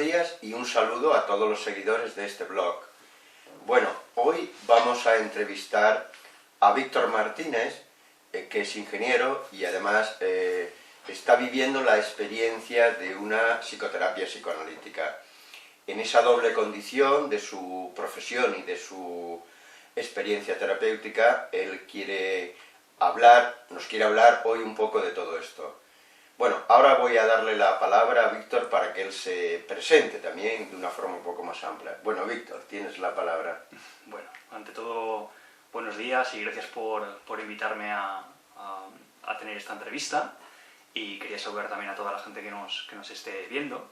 días y un saludo a todos los seguidores de este blog. Bueno, hoy vamos a entrevistar a Víctor Martínez, que es ingeniero y además está viviendo la experiencia de una psicoterapia psicoanalítica. En esa doble condición de su profesión y de su experiencia terapéutica, él nos quiere hablar hoy un poco de todo esto. Bueno, ahora voy a darle la palabra a Víctor para que él se presente también de una forma un poco más amplia. Bueno, Víctor, tienes la palabra. Bueno, ante todo, buenos días y gracias por invitarme a tener esta entrevista, y quería saludar también a toda la gente que nos esté viendo.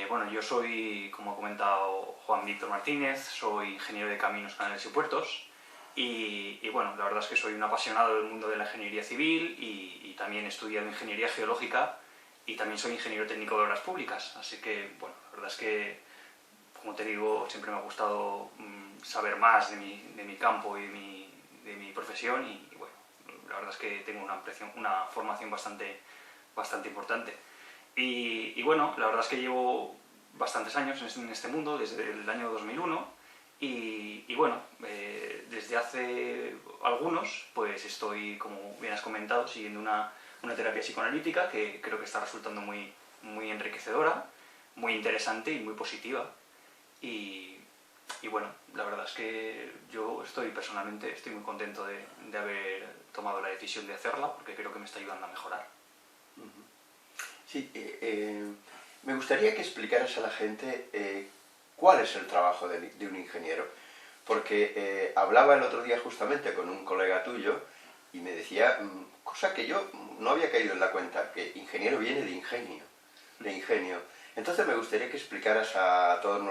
Bueno, yo soy, como ha comentado Juan Víctor Martínez, soy ingeniero de caminos, canales y puertos, y bueno, la verdad es que soy un apasionado del mundo de la ingeniería civil y también he estudiado ingeniería geológica y también soy ingeniero técnico de obras públicas, así que bueno, la verdad es que, como te digo, siempre me ha gustado saber más de mi campo y de mi profesión y bueno, la verdad es que tengo una formación bastante importante. Y bueno, la verdad es que llevo bastantes años en este mundo, desde el año 2001, y bueno, desde hace algunos, pues estoy, como bien has comentado, siguiendo una terapia psicoanalítica que creo que está resultando muy enriquecedora, muy interesante y muy positiva. Y bueno, la verdad es que yo personalmente estoy muy contento de haber tomado la decisión de hacerla, porque creo que me está ayudando a mejorar. Sí, me gustaría que explicaras a la gente cuál es el trabajo de un ingeniero, porque hablaba el otro día justamente con un colega tuyo y me decía, cosa que yo no había caído en la cuenta, que ingeniero viene de ingenio. Entonces me gustaría que explicaras a todos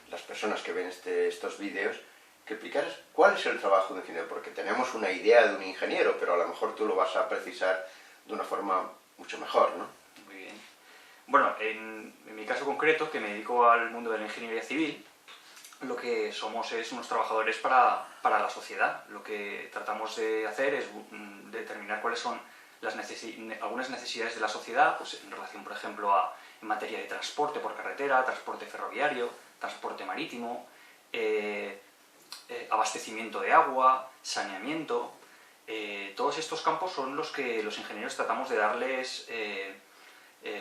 las personas que ven estos vídeos, que explicaras cuál es el trabajo de un ingeniero, porque tenemos una idea de un ingeniero, pero a lo mejor tú lo vas a precisar de una forma mucho mejor, ¿no? Muy bien. Bueno, en mi caso concreto, que me dedico al mundo de la ingeniería civil, lo que somos es unos trabajadores para la sociedad. Lo que tratamos de hacer es determinar cuáles son algunas necesidades de la sociedad, pues en relación, por ejemplo, en materia de transporte por carretera, transporte ferroviario, transporte marítimo, abastecimiento de agua, saneamiento. Todos estos campos son los que los ingenieros tratamos de darles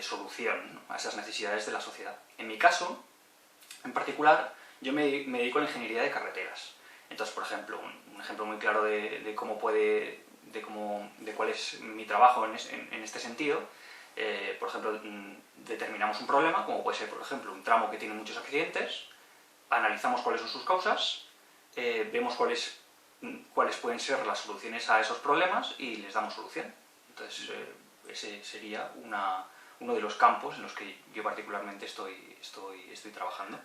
solución, ¿no?, a esas necesidades de la sociedad. En mi caso, en particular, yo me dedico a la ingeniería de carreteras. Entonces, por ejemplo, un ejemplo muy claro de cuál es mi trabajo en este sentido, por ejemplo, determinamos un problema, como puede ser, por ejemplo, un tramo que tiene muchos accidentes, analizamos cuáles son sus causas, vemos cuáles pueden ser las soluciones a esos problemas y les damos solución. Entonces, ese sería uno de los campos en los que yo particularmente estoy trabajando.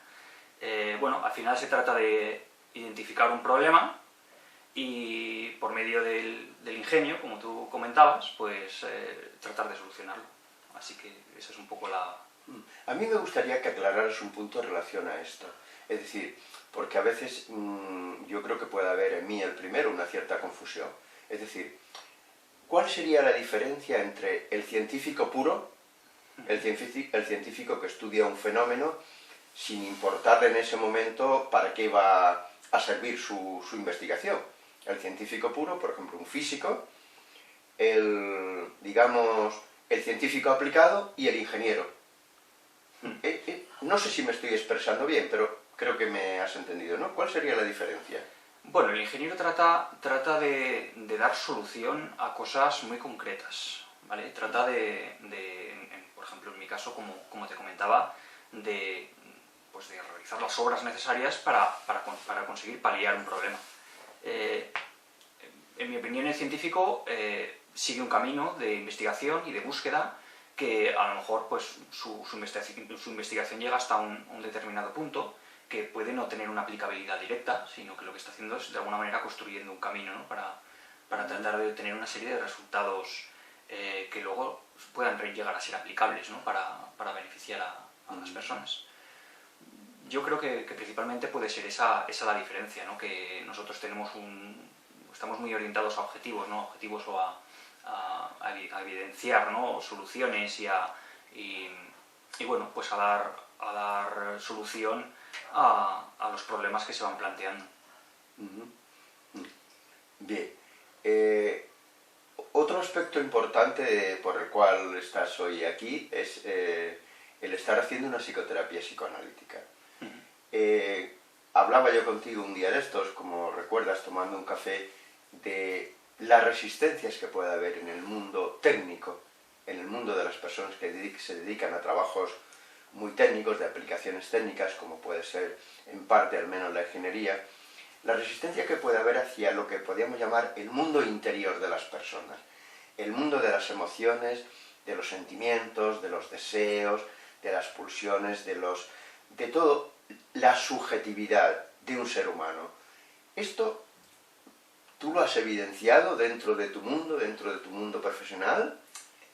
Bueno, al final se trata de identificar un problema y por medio del ingenio, como tú comentabas, pues tratar de solucionarlo. Así que esa es un poco la... A mí me gustaría que aclararas un punto en relación a esto. Es decir, porque a veces yo creo que puede haber en mí el primero una cierta confusión. Es decir, ¿cuál sería la diferencia entre el científico puro, el científico que estudia un fenómeno sin importarle en ese momento para qué va a servir su investigación? El científico puro, por ejemplo, un físico, el científico aplicado y el ingeniero. No sé si me estoy expresando bien, pero creo que me has entendido, ¿no? ¿Cuál sería la diferencia? Bueno, el ingeniero trata de dar solución a cosas muy concretas, ¿vale? Trata por ejemplo, en mi caso, como te comentaba, de realizar las obras necesarias para conseguir paliar un problema. En mi opinión, el científico sigue un camino de investigación y de búsqueda que a lo mejor pues, su investigación llega hasta un determinado punto, que puede no tener una aplicabilidad directa, sino que lo que está haciendo es de alguna manera construyendo un camino, ¿no?, para tratar de obtener una serie de resultados que luego puedan llegar a ser aplicables, ¿no?, para beneficiar a las personas. Yo creo que principalmente puede ser esa la diferencia, ¿no?, que nosotros estamos muy orientados a objetivos, ¿no?, a evidenciar, ¿no?, soluciones y bueno, pues a dar solución a los problemas que se van planteando. Bien. Otro aspecto importante por el cual estás hoy aquí es el estar haciendo una psicoterapia psicoanalítica. Hablaba yo contigo un día de estos, como recuerdas, tomando un café, de las resistencias que puede haber en el mundo técnico, en el mundo de las personas que se dedican a trabajos muy técnicos, de aplicaciones técnicas, como puede ser en parte al menos la ingeniería, la resistencia que puede haber hacia lo que podríamos llamar el mundo interior de las personas, el mundo de las emociones, de los sentimientos, de los deseos, de las pulsiones, de todo, la subjetividad de un ser humano. Esto, ¿tú lo has evidenciado dentro de tu mundo profesional?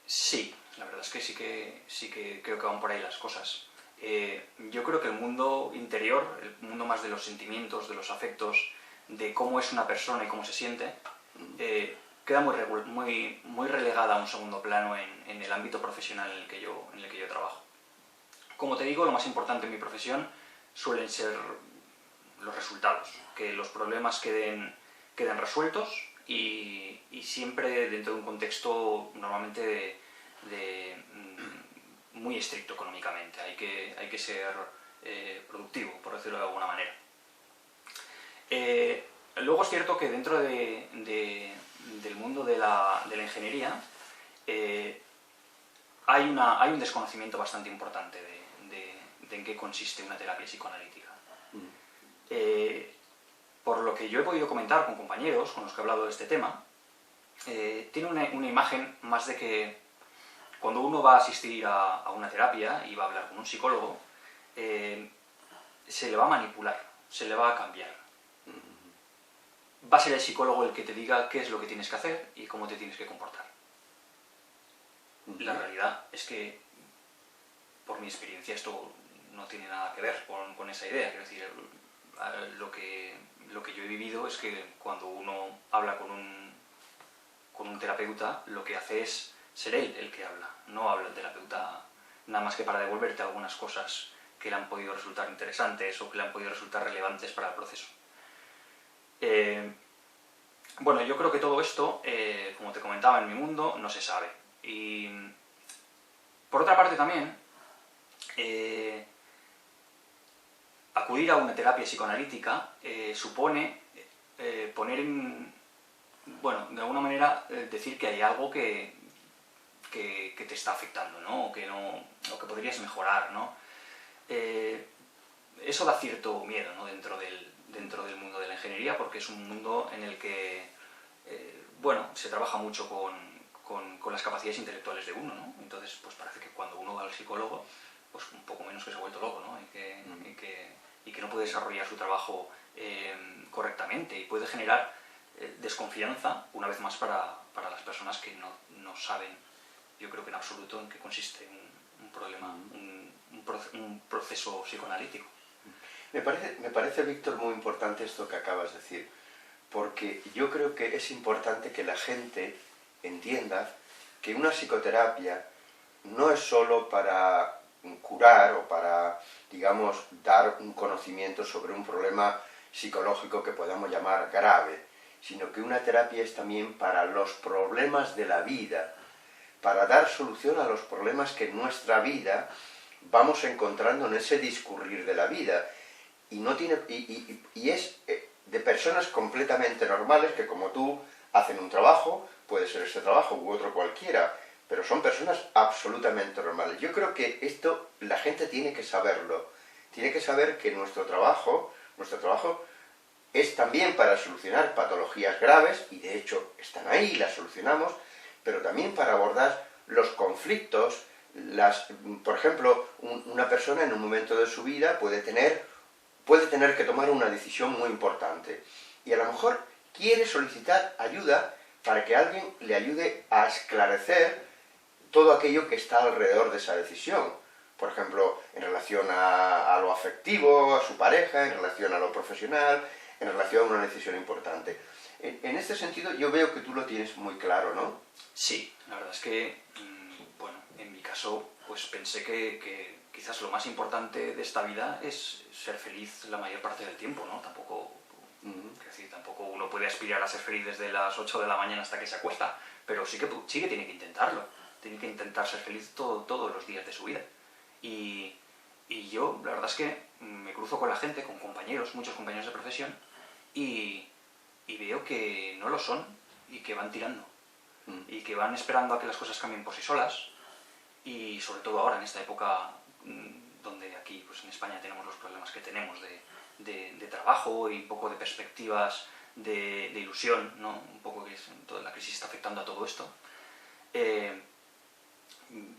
Sí, la verdad es que sí que creo que van por ahí las cosas. Yo creo que el mundo interior, el mundo más de los sentimientos, de los afectos, de cómo es una persona y cómo se siente, queda muy relegada a un segundo plano en el ámbito profesional en el que yo trabajo. Como te digo, lo más importante en mi profesión suelen ser los resultados, que los problemas queden resueltos y siempre dentro de un contexto normalmente muy estricto económicamente. Hay que ser productivo, por decirlo de alguna manera. Luego es cierto que dentro del mundo de la ingeniería hay un desconocimiento bastante importante de en qué consiste una terapia psicoanalítica. Por lo que yo he podido comentar con compañeros con los que he hablado de este tema, tiene una imagen más de que cuando uno va a asistir a una terapia y va a hablar con un psicólogo, se le va a manipular, se le va a cambiar. Va a ser el psicólogo el que te diga qué es lo que tienes que hacer y cómo te tienes que comportar. La realidad es que, por mi experiencia, esto no tiene nada que ver con esa idea. Quiero decir, lo que yo he vivido es que cuando uno habla con un terapeuta, lo que hace es ser él el que habla. No habla el terapeuta nada más que para devolverte algunas cosas que le han podido resultar interesantes o que le han podido resultar relevantes para el proceso. Bueno, yo creo que todo esto, como te comentaba, en mi mundo no se sabe. Y por otra parte también, acudir a una terapia psicoanalítica supone poner bueno, de alguna manera decir que hay algo que te está afectando, ¿no? O que podrías mejorar, ¿no? Eso da cierto miedo, ¿no? dentro del mundo de la ingeniería, porque es un mundo en el que bueno, se trabaja mucho con las capacidades intelectuales de uno, ¿no? Entonces, pues parece que cuando uno va al psicólogo, pues un poco menos que se ha vuelto loco, ¿no? Y que no puede desarrollar su trabajo correctamente y puede generar desconfianza, una vez más, para las personas que no saben, yo creo que en absoluto, en qué consiste un problema, un proceso psicoanalítico. Me parece, Víctor, muy importante esto que acabas de decir, porque yo creo que es importante que la gente entienda que una psicoterapia no es solo para curar o para, digamos, dar un conocimiento sobre un problema psicológico que podamos llamar grave, sino que una terapia es también para los problemas de la vida, para dar solución a los problemas que en nuestra vida vamos encontrando en ese discurrir de la vida. Y es de personas completamente normales que, como tú, hacen un trabajo, puede ser este trabajo u otro cualquiera, pero son personas absolutamente normales. Yo creo que esto la gente tiene que saberlo. Tiene que saber que nuestro trabajo es también para solucionar patologías graves, y de hecho están ahí, las solucionamos, pero también para abordar los conflictos. Por ejemplo, una persona en un momento de su vida puede tener que tomar una decisión muy importante, y a lo mejor quiere solicitar ayuda para que alguien le ayude a esclarecer todo aquello que está alrededor de esa decisión. Por ejemplo, en relación a lo afectivo, a su pareja, en relación a lo profesional, en relación a una decisión importante. En este sentido, yo veo que tú lo tienes muy claro, ¿no? Sí, la verdad es que, bueno, en mi caso, pues pensé que quizás lo más importante de esta vida es ser feliz la mayor parte del tiempo, ¿no? Tampoco, es decir, tampoco uno puede aspirar a ser feliz desde las 8 de la mañana hasta que se acuesta, pero sí que tiene que intentarlo. Tiene que intentar ser feliz todos los días de su vida. Y yo, la verdad es que me cruzo con la gente, con compañeros, muchos compañeros de profesión, y veo que no lo son y que van tirando. Y que van esperando a que las cosas cambien por sí solas, y sobre todo ahora, en esta época donde aquí pues en España tenemos los problemas que tenemos de trabajo y un poco de perspectivas de ilusión, ¿no? Un poco que toda la crisis está afectando a todo esto.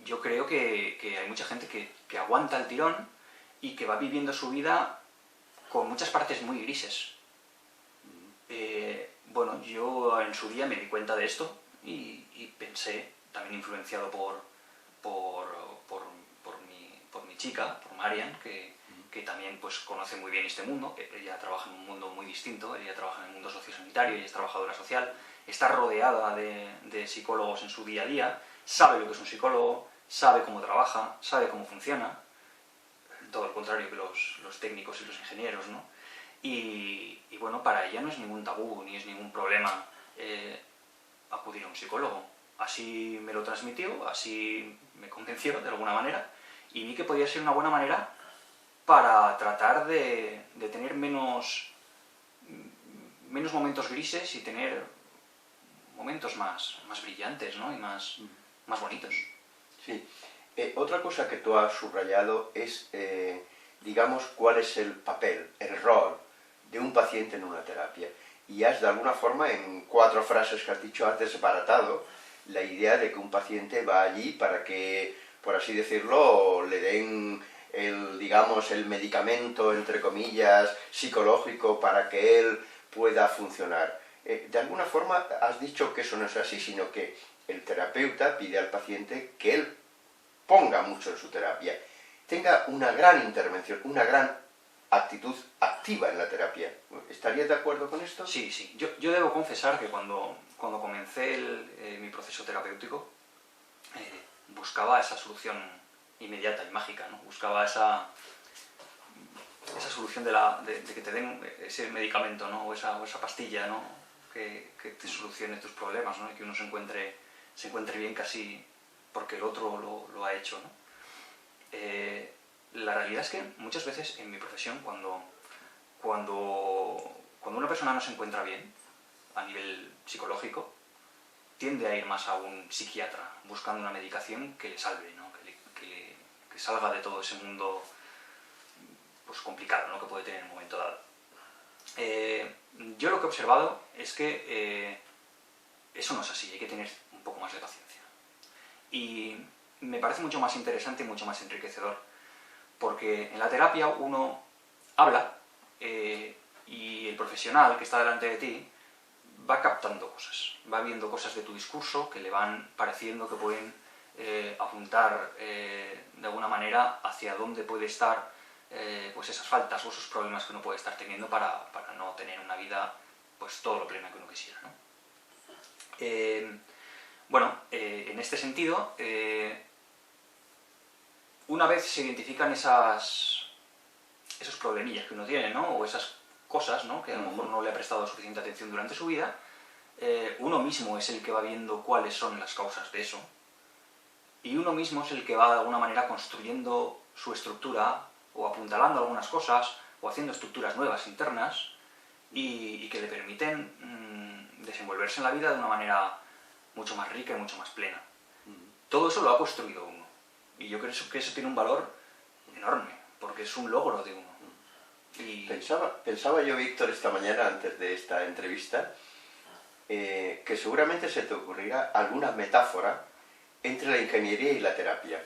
Yo creo que hay mucha gente que aguanta el tirón y que va viviendo su vida con muchas partes muy grises. Bueno, yo en su día me di cuenta de esto y pensé, también influenciado por mi chica, por Marian, que también pues, conoce muy bien este mundo. Ella trabaja en un mundo muy distinto, ella trabaja en el mundo sociosanitario, ella es trabajadora social, está rodeada de psicólogos en su día a día, sabe lo que es un psicólogo, sabe cómo trabaja, sabe cómo funciona, todo lo contrario que los técnicos y los ingenieros, ¿no? Y bueno, para ella no es ningún tabú, ni es ningún problema acudir a un psicólogo. Así me lo transmitió, así me convenció de alguna manera, y vi que podía ser una buena manera para tratar de tener menos momentos grises y tener momentos más brillantes, ¿no? Y más bonitos. Sí. Otra cosa que tú has subrayado es, digamos, cuál es el papel, el rol de un paciente en una terapia. Y has, de alguna forma, en 4 frases que has dicho, has desbaratado la idea de que un paciente va allí para que, por así decirlo, le den digamos, el medicamento, entre comillas, psicológico para que él pueda funcionar. De alguna forma has dicho que eso no es así, sino que el terapeuta pide al paciente que él ponga mucho en su terapia, tenga una gran intervención, una gran actitud activa en la terapia. ¿Estarías de acuerdo con esto? Sí, sí. Yo debo confesar que cuando comencé mi proceso terapéutico, buscaba esa solución inmediata y mágica, ¿no? Buscaba esa solución de que te den ese medicamento, ¿no? o esa pastilla, ¿no? que te solucione tus problemas, ¿no? Y que uno se encuentre bien casi porque el otro lo ha hecho, ¿no? La realidad es que muchas veces en mi profesión, cuando una persona no se encuentra bien a nivel psicológico, tiende a ir más a un psiquiatra buscando una medicación que le salve, ¿no? que salga de todo ese mundo pues, complicado, ¿no? que puede tener en un momento dado. Yo lo que he observado es que eso no es así, hay que tener un poco más de paciencia. Y me parece mucho más interesante y mucho más enriquecedor, porque en la terapia uno habla y el profesional que está delante de ti va captando cosas, va viendo cosas de tu discurso que le van pareciendo que pueden apuntar de alguna manera hacia dónde puede estar pues esas faltas o esos problemas que uno puede estar teniendo para no tener una vida pues todo lo plena que uno quisiera, ¿no? Bueno, en este sentido, una vez se identifican esos problemillas que uno tiene, ¿no? O esas cosas, ¿no? que a lo mejor no le ha prestado suficiente atención durante su vida, uno mismo es el que va viendo cuáles son las causas de eso, y uno mismo es el que va de alguna manera construyendo su estructura, o apuntalando algunas cosas, o haciendo estructuras nuevas internas, y que le permiten desenvolverse en la vida de una manera mucho más rica y mucho más plena. Todo eso lo ha construido uno, y yo creo que eso tiene un valor enorme, porque es un logro de uno. Y... Pensaba yo, Víctor, esta mañana, antes de esta entrevista, que seguramente se te ocurrirá alguna metáfora entre la ingeniería y la terapia,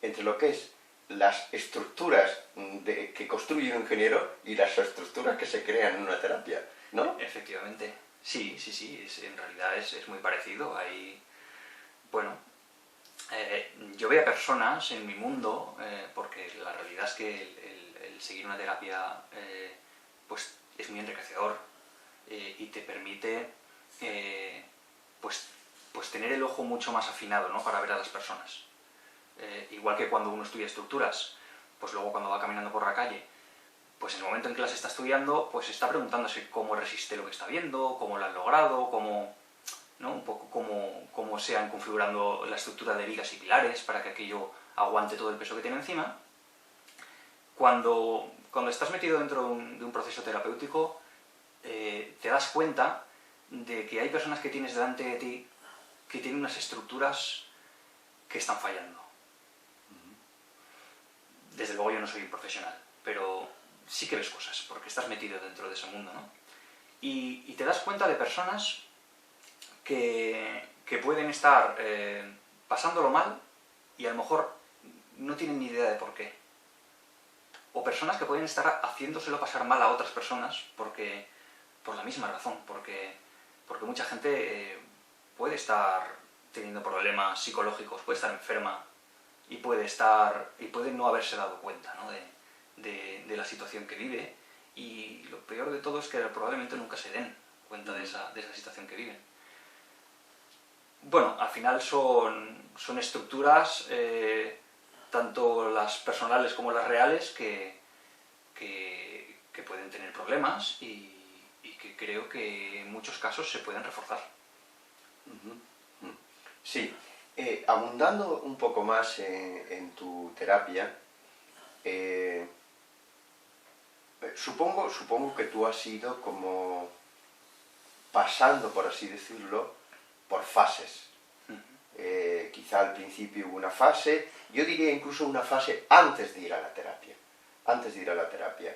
entre lo que es las estructuras que construye un ingeniero y las estructuras que se crean en una terapia, ¿no? Efectivamente, sí, en realidad es muy parecido. Bueno, yo veo a personas en mi mundo, porque la realidad es que el seguir una terapia pues es muy enriquecedor y te permite pues tener el ojo mucho más afinado, ¿no? para ver a las personas. igual que cuando uno estudia estructuras, pues luego cuando va caminando por la calle, pues en el momento en que las está estudiando, pues está preguntándose cómo resiste lo que está viendo, cómo lo han logrado, cómo, ¿no? Un poco cómo se han configurando la estructura de vigas y pilares para que aquello aguante todo el peso que tiene encima. Cuando estás metido dentro de un proceso terapéutico, te das cuenta de que hay personas que tienes delante de ti que tienen unas estructuras que están fallando. Desde luego yo no soy un profesional, pero sí que ves cosas, porque estás metido dentro de ese mundo, ¿no? Y te das cuenta de personas que pueden estar pasándolo mal y a lo mejor no tienen ni idea de por qué. O personas que pueden estar haciéndoselo pasar mal a otras personas por la misma razón, porque mucha gente puede estar teniendo problemas psicológicos, puede estar enferma y puede no haberse dado cuenta, ¿no? de la situación que vive, y lo peor de todo es que probablemente nunca se den cuenta de esa situación que viven. Bueno, al final son estructuras, tanto las personales como las reales, que pueden tener problemas y que creo que en muchos casos se pueden reforzar. Sí, abundando un poco más en tu terapia, supongo que tú has ido como pasando, por así decirlo, por fases. Quizá al principio hubo una fase, yo diría incluso una fase antes de ir a la terapia. Antes de ir a la terapia.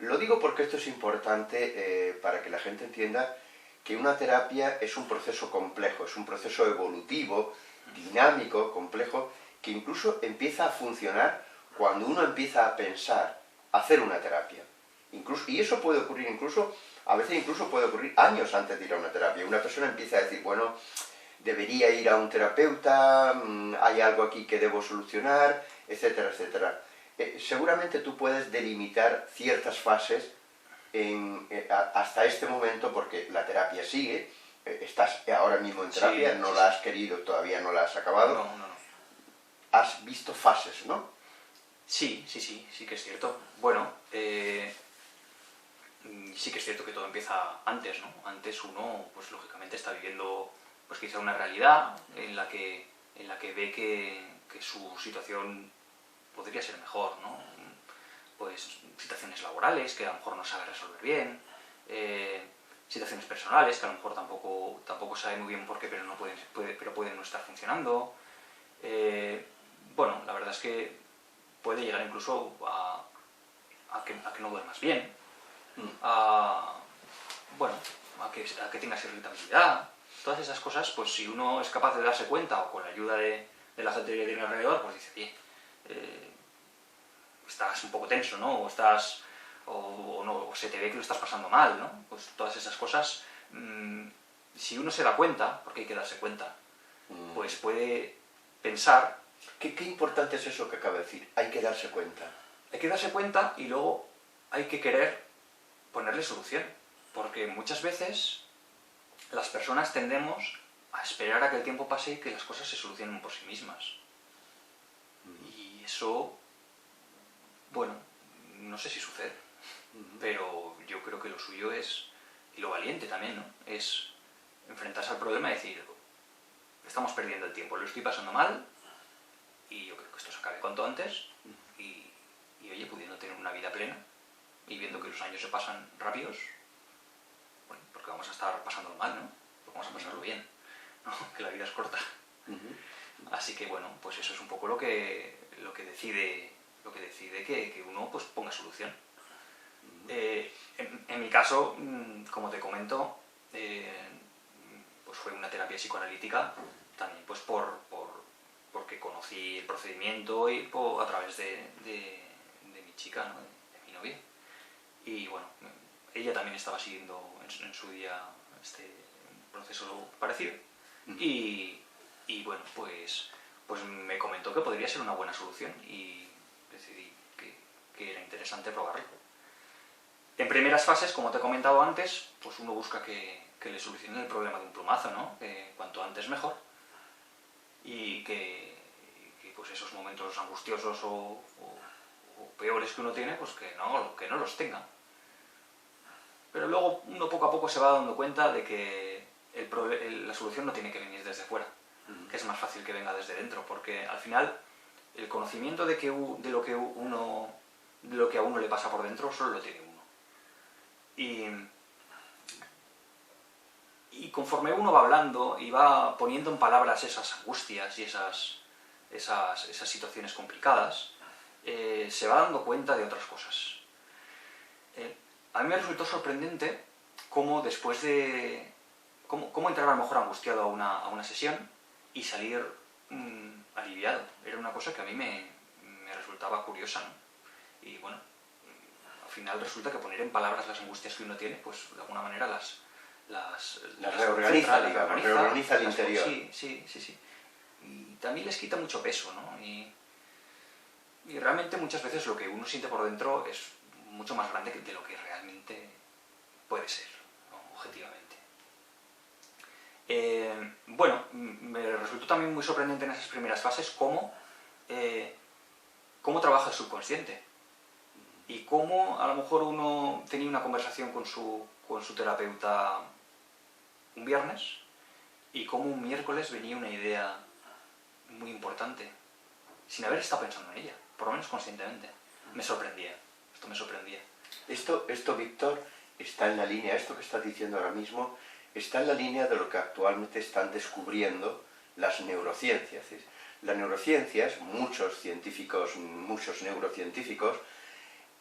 Lo digo porque esto es importante para que la gente entienda que una terapia es un proceso complejo, es un proceso evolutivo, dinámico, complejo, que incluso empieza a funcionar cuando uno empieza a pensar hacer una terapia. Y eso puede ocurrir a veces incluso puede ocurrir años antes de ir a una terapia. Una persona empieza a decir, bueno, debería ir a un terapeuta, hay algo aquí que debo solucionar, etcétera, etcétera. Seguramente tú puedes delimitar ciertas fases hasta este momento, porque la terapia sigue, estás ahora mismo en terapia, Sí, no sí, la has querido, todavía no la has acabado. No. Has visto fases, ¿no? Sí que es cierto. Bueno, sí que es cierto que todo empieza antes, ¿no? Antes uno, pues lógicamente está viviendo, pues quizá una realidad en la que ve que su situación podría ser mejor, ¿no? Pues situaciones laborales que a lo mejor no sabe resolver bien, situaciones personales que a lo mejor tampoco sabe muy bien por qué, pero pueden no estar funcionando. Bueno, la verdad es que puede llegar incluso a que no duermas bien, a que tengas irritabilidad. Todas esas cosas, pues si uno es capaz de darse cuenta, o con la ayuda de la gente que tiene alrededor, pues dice, oye, estás un poco tenso, ¿no? O se te ve que lo estás pasando mal, ¿no? Pues todas esas cosas, si uno se da cuenta, porque hay que darse cuenta, pues puede pensar... ¿Qué importante es eso que acaba de decir? Hay que darse cuenta. Hay que darse cuenta y luego hay que querer ponerle solución. Porque muchas veces las personas tendemos a esperar a que el tiempo pase y que las cosas se solucionen por sí mismas. Y eso, bueno, no sé si sucede, pero yo creo que lo suyo es, y lo valiente también, ¿no? Es enfrentarse al problema y decir, estamos perdiendo el tiempo, lo estoy pasando mal, y yo creo que esto se acabe cuanto antes, y oye, pudiendo tener una vida plena, y viendo que los años se pasan rápidos, bueno, porque vamos a estar pasándolo mal, ¿no? Porque vamos a pasarlo bien, ¿no? Que la vida es corta. Así que bueno, pues eso es un poco lo que decide que uno pues ponga solución. En mi caso, como te comento, pues fue una terapia psicoanalítica también pues porque conocí el procedimiento y a través de mi chica, ¿no? de mi novia. Y bueno, ella también estaba siguiendo en su día este proceso parecido. Y bueno, pues me comentó que podría ser una buena solución y decidí que era interesante probarlo. En primeras fases, como te he comentado antes, pues uno busca que le solucione el problema de un plumazo, ¿no? Que cuanto antes mejor. Y que pues esos momentos momentos angustiosos o peores que uno tiene, pues que no los tenga. Pero luego uno poco a poco se va dando cuenta de que la solución no tiene que venir desde fuera, que es más fácil que venga desde dentro, porque al final el conocimiento de lo que a uno le pasa por dentro solo lo tiene uno. Y conforme uno va hablando y va poniendo en palabras esas angustias y esas situaciones complicadas, se va dando cuenta de otras cosas. A mí me resultó sorprendente cómo después de... cómo entrar a lo mejor angustiado a una sesión y salir aliviado. Era una cosa que a mí me resultaba curiosa, ¿no? Y bueno, al final resulta que poner en palabras las angustias que uno tiene, pues de alguna manera las reorganiza, digamos, reorganiza el interior. Sí. Y también les quita mucho peso, ¿no? Y realmente muchas veces lo que uno siente por dentro es mucho más grande de lo que realmente puede ser, ¿no? Objetivamente. Bueno, me resultó también muy sorprendente en esas primeras fases cómo trabaja el subconsciente y cómo a lo mejor uno tenía una conversación con su terapeuta un viernes y cómo un miércoles venía una idea muy importante sin haber estado pensando en ella, por lo menos conscientemente. Esto me sorprendía. Esto, Víctor, está en la línea, esto que estás diciendo ahora mismo, está en la línea de lo que actualmente están descubriendo las neurociencias. Las neurociencias, muchos neurocientíficos,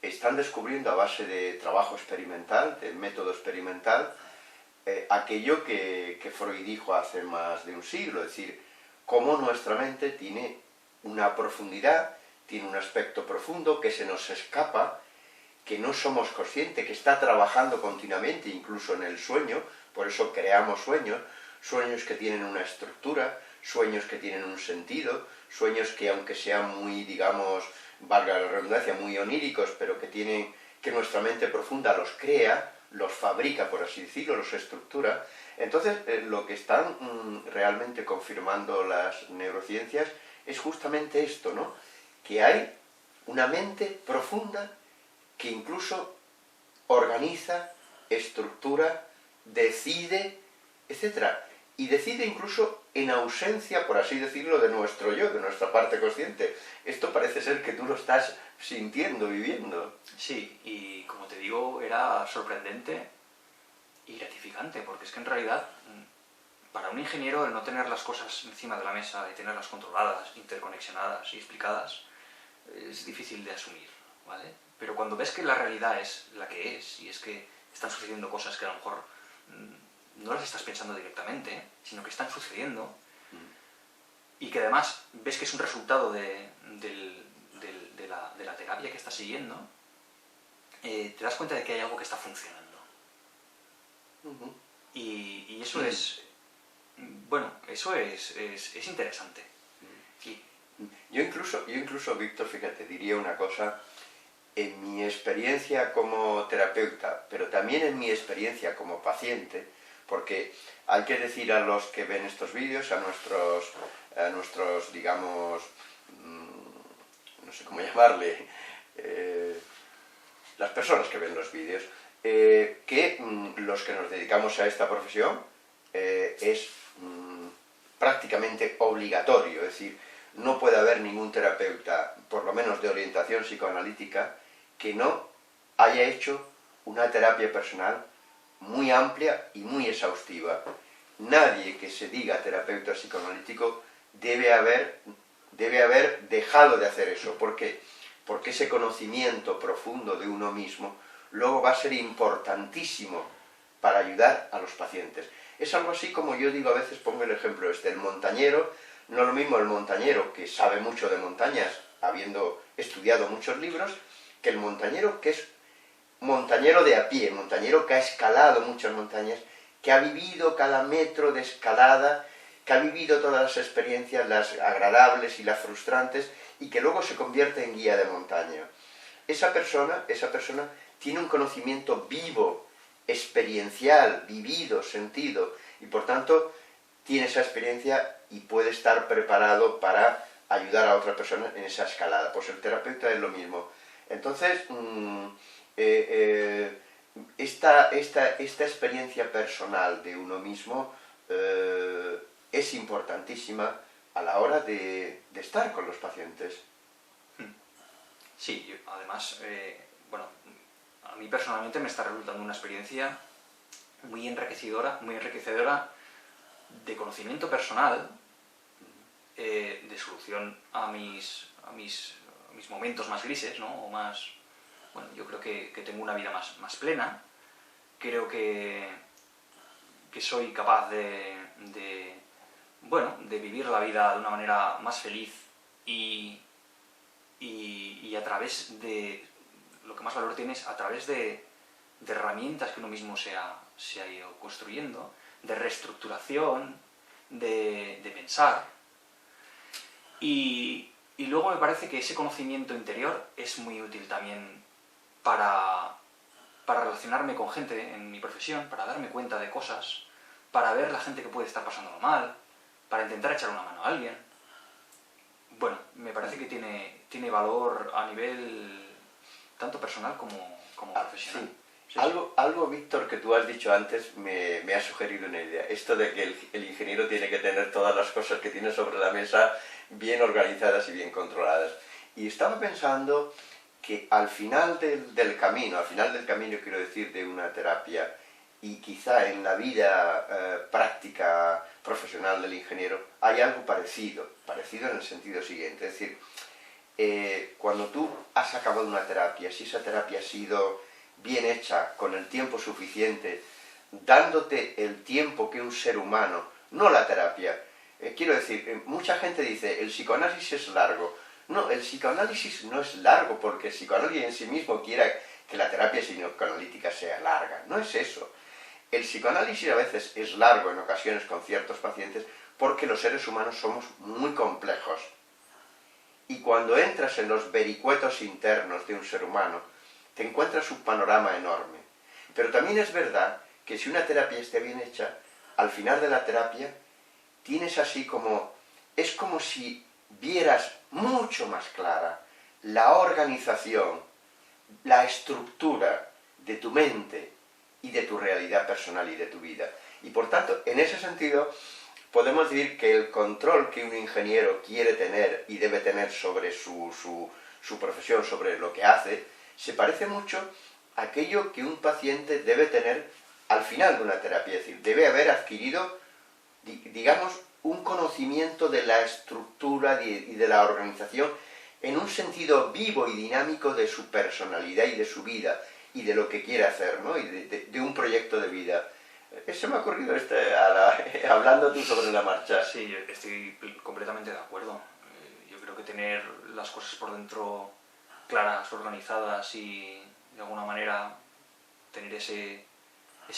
están descubriendo a base de trabajo experimental, de método experimental, aquello que Freud dijo hace más de un siglo, es decir, cómo nuestra mente tiene una profundidad, tiene un aspecto profundo que se nos escapa, que no somos conscientes, que está trabajando continuamente, incluso en el sueño. Por eso creamos sueños que tienen una estructura, sueños que tienen un sentido, sueños que aunque sean muy, digamos, valga la redundancia, muy oníricos, pero que nuestra mente profunda los crea, los fabrica, por así decirlo, los estructura. Entonces, lo que están realmente confirmando las neurociencias es justamente esto, ¿no? Que hay una mente profunda que incluso organiza, estructura, decide, etc. Y decide incluso en ausencia, por así decirlo, de nuestro yo, de nuestra parte consciente. Esto parece ser que tú lo estás sintiendo, viviendo. Sí, y como te digo, era sorprendente y gratificante, porque es que en realidad, para un ingeniero, el no tener las cosas encima de la mesa y tenerlas controladas, interconexionadas y explicadas, es difícil de asumir, ¿vale? Pero cuando ves que la realidad es la que es, y es que están sucediendo cosas que a lo mejor no las estás pensando directamente, sino que están sucediendo, y que además ves que es un resultado de la terapia que estás siguiendo, te das cuenta de que hay algo que está funcionando. Y eso es... Bueno, eso es interesante. Yo incluso, Víctor, fíjate, diría una cosa, en mi experiencia como terapeuta, pero también en mi experiencia como paciente, porque hay que decir a los que ven estos vídeos, a nuestros, digamos, no sé cómo llamarle, las personas que ven los vídeos, que los que nos dedicamos a esta profesión es prácticamente obligatorio, es decir, no puede haber ningún terapeuta, por lo menos de orientación psicoanalítica, que no haya hecho una terapia personal muy amplia y muy exhaustiva. Nadie que se diga terapeuta psicoanalítico debe haber dejado de hacer eso. ¿Por qué? Porque ese conocimiento profundo de uno mismo luego va a ser importantísimo para ayudar a los pacientes. Es algo así como yo digo, a veces pongo el ejemplo el montañero. No es lo mismo el montañero que sabe mucho de montañas, habiendo estudiado muchos libros, que el montañero que es montañero de a pie, montañero que ha escalado muchas montañas, que ha vivido cada metro de escalada, que ha vivido todas las experiencias, las agradables y las frustrantes, y que luego se convierte en guía de montaña. Esa persona tiene un conocimiento vivo, experiencial, vivido, sentido, y por tanto tiene esa experiencia y puede estar preparado para ayudar a otra persona en esa escalada. Pues el terapeuta es lo mismo. Entonces, esta experiencia personal de uno mismo es importantísima a la hora de estar con los pacientes. Sí, además, bueno, a mí personalmente me está resultando una experiencia muy enriquecedora de conocimiento personal, de solución a mis momentos más grises, ¿no? O más, bueno, yo creo que tengo una vida más plena. Creo que soy capaz de vivir la vida de una manera más feliz y a través de, lo que más valor tiene es a través de herramientas que uno mismo se ha ido construyendo, de reestructuración, de pensar. Y luego me parece que ese conocimiento interior es muy útil también para relacionarme con gente en mi profesión, para darme cuenta de cosas, para ver la gente que puede estar pasándolo mal, para intentar echar una mano a alguien. Bueno, me parece que tiene valor a nivel tanto personal como profesional. Sí. Sí. Algo, Víctor, que tú has dicho antes me ha sugerido una idea. Esto de que el ingeniero tiene que tener todas las cosas que tiene sobre la mesa bien organizadas y bien controladas. Y estaba pensando que al final del camino quiero decir, de una terapia, y quizá en la vida práctica profesional del ingeniero, hay algo parecido en el sentido siguiente. Es decir, cuando tú has acabado una terapia, si esa terapia ha sido bien hecha, con el tiempo suficiente, dándote el tiempo que un ser humano, no la terapia, quiero decir, mucha gente dice, el psicoanálisis es largo. No, el psicoanálisis no es largo porque el psicoanálisis en sí mismo quiera que la terapia psicoanalítica sea larga. No es eso. El psicoanálisis a veces es largo en ocasiones con ciertos pacientes porque los seres humanos somos muy complejos. Y cuando entras en los vericuetos internos de un ser humano, te encuentras un panorama enorme. Pero también es verdad que si una terapia está bien hecha, al final de la terapia tienes así como, es como si vieras mucho más clara la organización, la estructura de tu mente y de tu realidad personal y de tu vida. Y por tanto, en ese sentido, podemos decir que el control que un ingeniero quiere tener y debe tener sobre su profesión, sobre lo que hace, se parece mucho a aquello que un paciente debe tener al final de una terapia. Es decir, debe haber adquirido, digamos, un conocimiento de la estructura y de la organización en un sentido vivo y dinámico de su personalidad y de su vida y de lo que quiere hacer, ¿no? Y de un proyecto de vida. Eso me ha ocurrido hablando tú sobre la marcha. Sí, yo estoy completamente de acuerdo. Yo creo que tener las cosas por dentro claras, organizadas y de alguna manera tener ese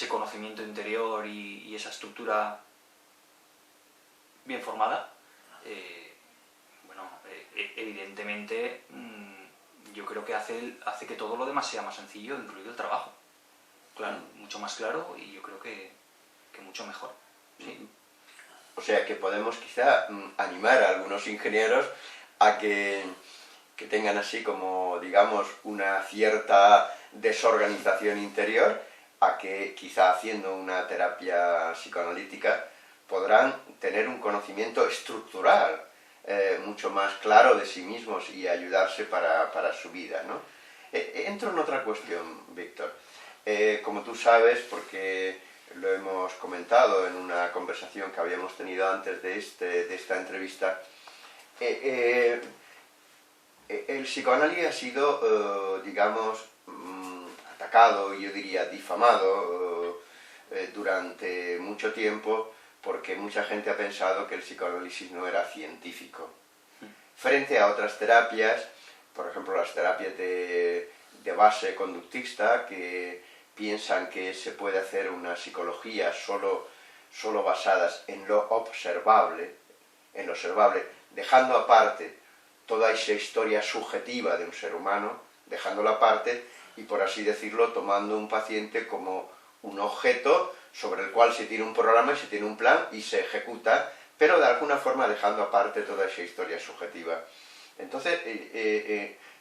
conocimiento interior y esa estructura bien formada, evidentemente yo creo que hace que todo lo demás sea más sencillo, incluido el trabajo. Claro, mucho más claro y yo creo que mucho mejor. Sí. O sea que podemos quizá animar a algunos ingenieros a que tengan así como, digamos, una cierta desorganización interior, a que quizá haciendo una terapia psicoanalítica podrán tener un conocimiento estructural mucho más claro de sí mismos y ayudarse para su vida, ¿no? Entro en otra cuestión, Víctor. Como tú sabes, porque lo hemos comentado en una conversación que habíamos tenido antes de esta entrevista, el psicoanálisis ha sido, digamos, atacado, yo diría difamado, durante mucho tiempo, porque mucha gente ha pensado que el psicoanálisis no era científico. Frente a otras terapias, por ejemplo las terapias de base conductista, que piensan que se puede hacer una psicología solo basadas en lo observable, dejando aparte toda esa historia subjetiva de un ser humano, dejándola aparte y, por así decirlo, tomando un paciente como un objeto sobre el cual se tiene un programa y se tiene un plan y se ejecuta pero de alguna forma dejando aparte toda esa historia subjetiva. Entonces,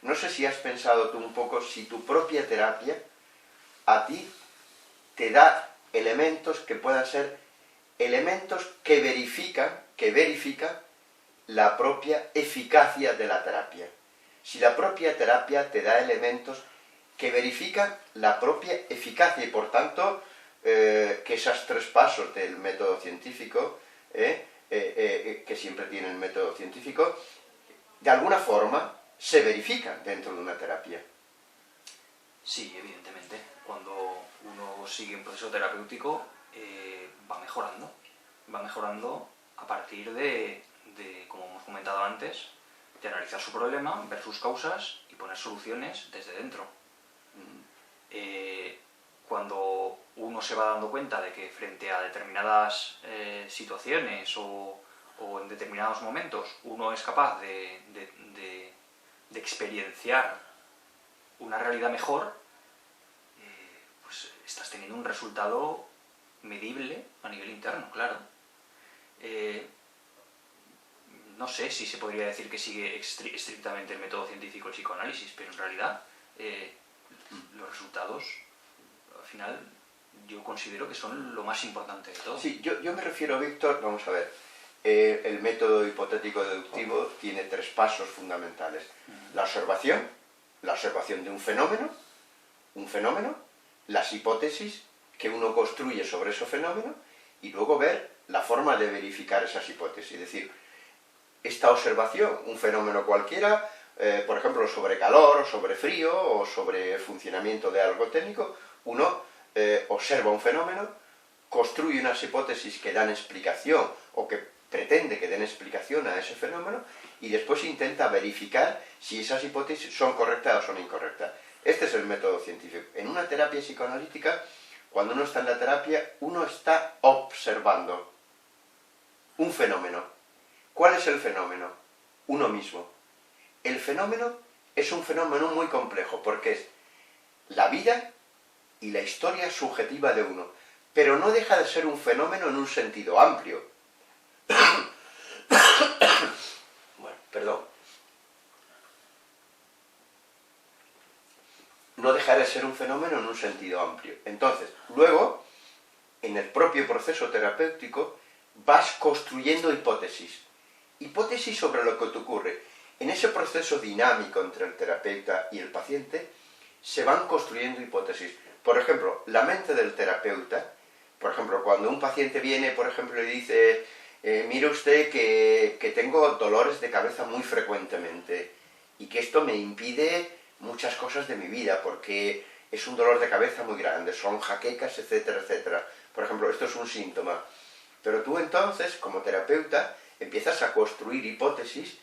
no sé si has pensado tú un poco si tu propia terapia a ti te da elementos que puedan ser elementos que verifican la propia eficacia de la terapia. Si la propia terapia te da elementos que verifican la propia eficacia y por tanto que esos 3 pasos del método científico, que siempre tiene el método científico, de alguna forma se verifican dentro de una terapia. Sí, evidentemente. Cuando uno sigue un proceso terapéutico, va mejorando a partir de, como hemos comentado antes, de analizar su problema, ver sus causas y poner soluciones desde dentro. Cuando uno se va dando cuenta de que frente a determinadas situaciones o en determinados momentos uno es capaz de experienciar una realidad mejor, pues estás teniendo un resultado medible a nivel interno, claro. No sé si se podría decir que sigue estrictamente el método científico el psicoanálisis, pero en realidad los resultados, al final, yo considero que son lo más importante de todo. Sí, yo me refiero, Víctor, vamos a ver, el método hipotético deductivo tiene 3 pasos fundamentales. La observación de un fenómeno, las hipótesis que uno construye sobre ese fenómeno y luego ver la forma de verificar esas hipótesis. Es decir, esta observación, un fenómeno cualquiera, por ejemplo, sobre calor, o sobre frío, o sobre funcionamiento de algo técnico, uno observa un fenómeno, construye unas hipótesis que dan explicación, o que pretende que den explicación a ese fenómeno, y después intenta verificar si esas hipótesis son correctas o son incorrectas. Este es el método científico. En una terapia psicoanalítica, cuando uno está en la terapia, uno está observando un fenómeno. ¿Cuál es el fenómeno? Uno mismo. El fenómeno es un fenómeno muy complejo, porque es la vida y la historia subjetiva de uno, pero no deja de ser un fenómeno en un sentido amplio. Bueno, perdón. No deja de ser un fenómeno en un sentido amplio. Entonces, luego, en el propio proceso terapéutico, vas construyendo hipótesis. Hipótesis sobre lo que te ocurre. En ese proceso dinámico entre el terapeuta y el paciente, se van construyendo hipótesis. Por ejemplo, la mente del terapeuta, por ejemplo, cuando un paciente viene, por ejemplo, y dice, mire usted que tengo dolores de cabeza muy frecuentemente y que esto me impide muchas cosas de mi vida porque es un dolor de cabeza muy grande, son jaquecas, etcétera, etcétera. Por ejemplo, esto es un síntoma. Pero tú entonces, como terapeuta, empiezas a construir hipótesis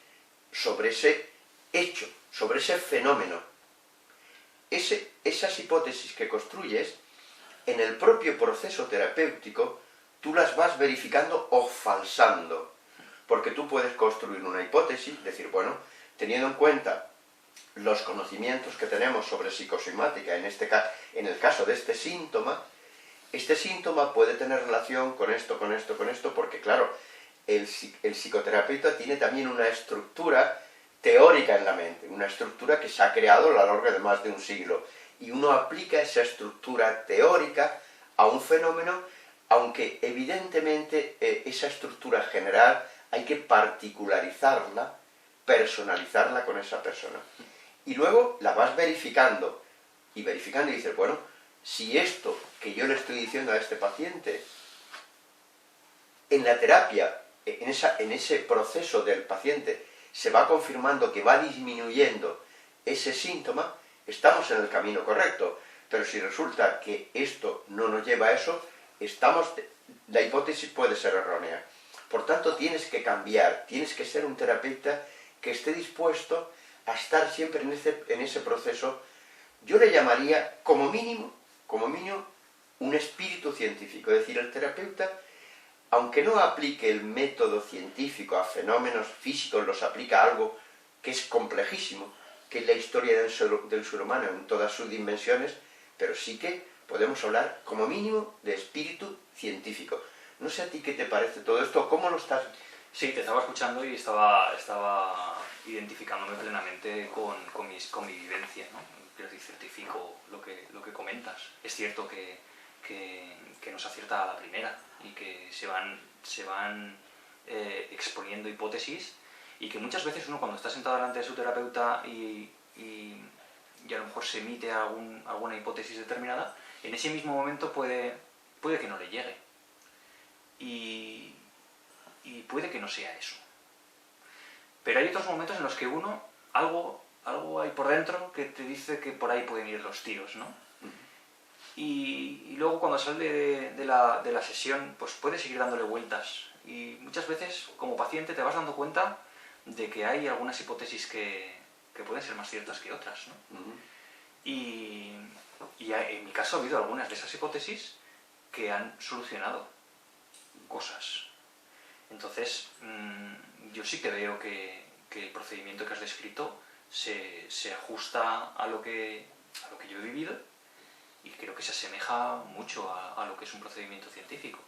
sobre ese hecho, sobre ese fenómeno. Esas hipótesis que construyes, en el propio proceso terapéutico, tú las vas verificando o falsando. Porque tú puedes construir una hipótesis, decir, bueno, teniendo en cuenta los conocimientos que tenemos sobre psicosomática, en el caso de este síntoma puede tener relación con esto, porque claro, el psicoterapeuta tiene también una estructura teórica en la mente, una estructura que se ha creado a lo largo de más de un siglo, y uno aplica esa estructura teórica a un fenómeno, aunque evidentemente esa estructura general hay que particularizarla, personalizarla con esa persona. Y luego la vas verificando, y dices, bueno, si esto que yo le estoy diciendo a este paciente, en la terapia, en ese proceso del paciente, se va confirmando que va disminuyendo ese síntoma, estamos en el camino correcto. Pero si resulta que esto no nos lleva a eso, la hipótesis puede ser errónea. Por tanto, tienes que cambiar, tienes que ser un terapeuta que esté dispuesto a estar siempre en ese proceso. Yo le llamaría, como mínimo, un espíritu científico. Es decir, el terapeuta, aunque no aplique el método científico a fenómenos físicos, los aplica a algo que es complejísimo, que es la historia del ser humano en todas sus dimensiones, pero sí que podemos hablar, como mínimo, de espíritu científico. No sé a ti qué te parece todo esto, ¿cómo lo estás? Sí, te estaba escuchando y estaba identificándome plenamente con mi vivencia, ¿no? Quiero decir, certifico lo que comentas. Es cierto que no se acierta a la primera y que se van exponiendo hipótesis, y que muchas veces uno, cuando está sentado delante de su terapeuta y a lo mejor se emite alguna hipótesis determinada, en ese mismo momento puede que no le llegue. Y puede que no sea eso. Pero hay otros momentos en los que uno, algo hay por dentro que te dice que por ahí pueden ir los tiros, ¿no? Y luego, cuando sale de la sesión, pues puedes seguir dándole vueltas. Y muchas veces, como paciente, te vas dando cuenta de que hay algunas hipótesis que pueden ser más ciertas que otras, ¿no? Y en mi caso ha habido algunas de esas hipótesis que han solucionado cosas. Entonces, yo sí que veo que el procedimiento que has descrito se ajusta a lo que yo he vivido, y creo que se asemeja mucho a lo que es un procedimiento científico.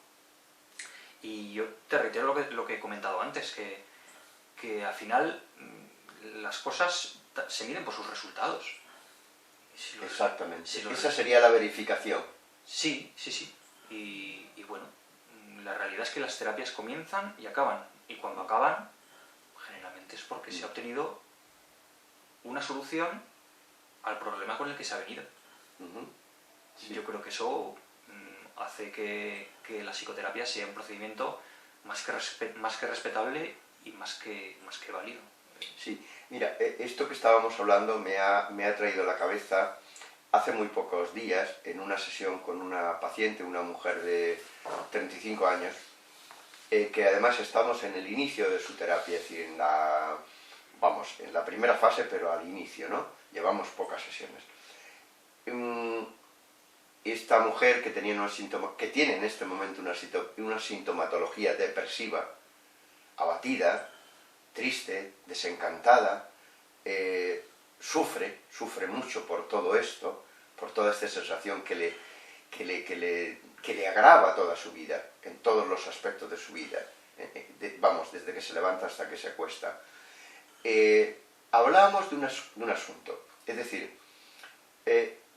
Y yo te reitero lo que he comentado antes, que al final las cosas se miden por sus resultados. Exactamente. Esa sería la verificación. Sí. Y bueno, la realidad es que las terapias comienzan y acaban. Y cuando acaban, generalmente es porque se ha obtenido una solución al problema con el que se ha venido. Sí. Yo creo que eso hace que la psicoterapia sea un procedimiento más que respetable y más que válido. Sí, mira, esto que estábamos hablando me ha traído a la cabeza hace muy pocos días, en una sesión con una paciente, una mujer de 35 años, que además estamos en el inicio de su terapia, es decir, en la primera fase, pero al inicio, ¿no? Llevamos pocas sesiones. Esta mujer que tiene en este momento una sintomatología depresiva, abatida, triste, desencantada, sufre mucho por todo esto, por toda esta sensación que le agrava toda su vida, en todos los aspectos de su vida, desde que se levanta hasta que se acuesta. Hablábamos de un asunto, es decir,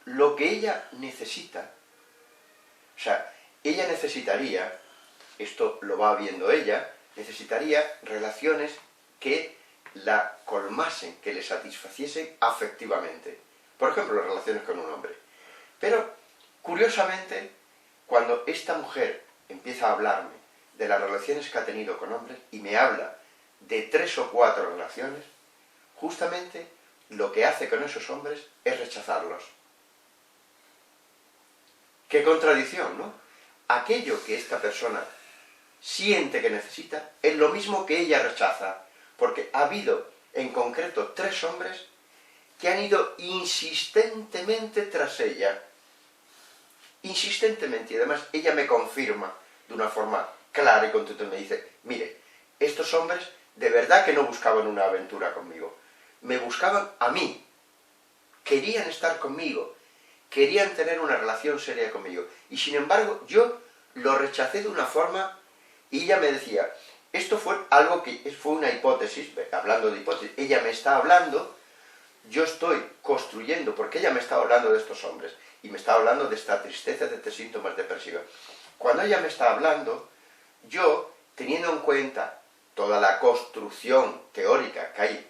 lo que ella necesita, o sea, ella necesitaría, esto lo va viendo ella, necesitaría relaciones que la colmasen, que le satisfaciesen afectivamente. Por ejemplo, las relaciones con un hombre. Pero, curiosamente, cuando esta mujer empieza a hablarme de las relaciones que ha tenido con hombres y me habla de 3 o 4 relaciones, justamente lo que hace con esos hombres es rechazarlos. ¡Qué contradicción!, ¿no? Aquello que esta persona siente que necesita es lo mismo que ella rechaza, porque ha habido en concreto 3 hombres que han ido insistentemente tras ella. Insistentemente, y además ella me confirma de una forma clara y contundente, me dice, mire, estos hombres de verdad que no buscaban una aventura conmigo, me buscaban a mí, querían estar conmigo, querían tener una relación seria conmigo, y sin embargo yo lo rechacé de una forma, y ella me decía, esto fue algo que fue una hipótesis, hablando de hipótesis, ella me está hablando, yo estoy construyendo, porque ella me está hablando de estos hombres, y me está hablando de esta tristeza, de estos síntomas depresivos. Cuando ella me está hablando, yo, teniendo en cuenta toda la construcción teórica que hay